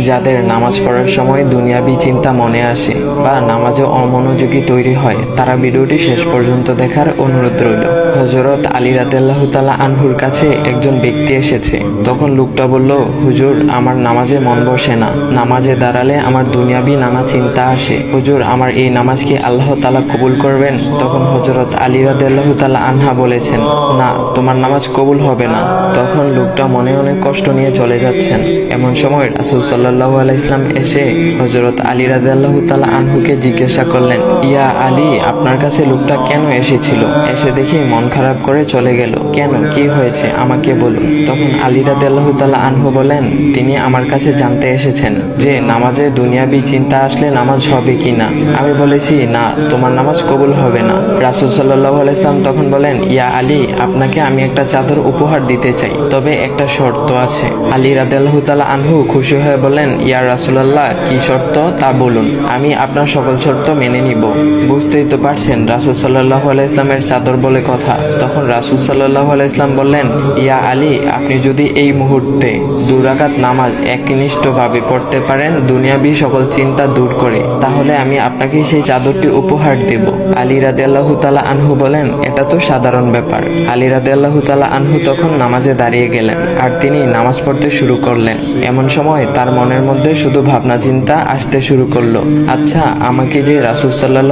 যাদের নামাজ পড়ার সময় দুনিয়াবি চিন্তা মনে আসে বা নামাজে অমনোযোগী তৈরি হয়, তারা ভিডিওটি শেষ পর্যন্ত দেখার অনুরোধ রইল। হযরত আলী রাদিয়াল্লাহু তাআলা আনহুর কাছে একজন ব্যক্তি এসেছে। তখন লোকটা বলল, হুজুর, আমার নামাজে মন বসে না। নামাজে দাঁড়ালে আমার দুনিয়াবি নানা চিন্তা আসে। হুজুর, আমার এই নামাজ কি আল্লাহ তাআলা কবুল করবেন? তখন হযরত আলী রাদিয়াল্লাহু তাআলা আনহা বলেছেন, না, তোমার নামাজ কবুল হবে না। তখন লোকটা মনে অনেক কষ্ট নিয়ে চলে যাচ্ছেন। এমন সময় রাসূল সাল্লাল্লাহু আলাইহি ওয়াসাল্লাম এসে হযরত আলী রাদিয়াল্লাহু তাআলা আনহুকে জিজ্ঞাসা করলেন, ইয়া আলী, আপনার কাছে লোকটা কেন এসেছিল? এসে দেখি মন খারাপ করে চলে গেল। কেন, কি হয়েছে আমাকে বলুন। তখন আলী রাদিয়াল্লাহু তাআলা আনহু বলেন, তিনি আমার কাছে জানতে এসেছেন যে নামাজে দুনিয়াবি চিন্তা আসলে নামাজ হবে কিনা। আমি বলেছি, না, তোমার নামাজ কবুল হবে না। রাসূল সাল্লাল্লাহু আলাইহি ওয়াসাল্লাম তখন বলেন, ইয়া আলী, আপনাকে আমি একটা চাদর উপহার দিতে চাই, তবে একটা শর্ত আছে। আলী রাদিয়াল্লাহু তাআলা আনহু খুশি হয়ে বলেন, ইয়া রাসূলুল্লাহ, কি শর্ত তা বলুন, আমি আপনার সকল শর্ত মেনে নিব। বুঝতেই তো পারছেন রাসূল সাল্লাল্লাহু আলাইহি ওয়াসাল্লামের চাদর বলে কথা। তখন রাসূল সাল্লাল্লাহু আলাইহি ওয়াসাল্লাম বললেন, ইয়া আলী, আপনি যদি এই মুহূর্তে 2 রাকাত নামাজ একনিষ্ঠভাবে পড়তে পারেন দুনিয়াবি সকল চিন্তা দূর করে, তাহলে আমি আপনাকে সেই চাদরটি উপহার দেব। আলী রাদিয়াল্লাহু তাআলা আনহু বলেন, এটা তো সাধারণ ব্যাপার। আলী রাদিয়াল্লাহু তাআলা আনহু তখন নামাজে দাঁড়িয়ে গেলেন আর তিনি নামাজ পড়তে শুরু করলেন। এমন সময় তার মনের মধ্যে শুধু ভাবনা চিন্তা আসতে শুরু করলো, আচ্ছা, আমাকে যে রাসূল সাল্লাল্লাহু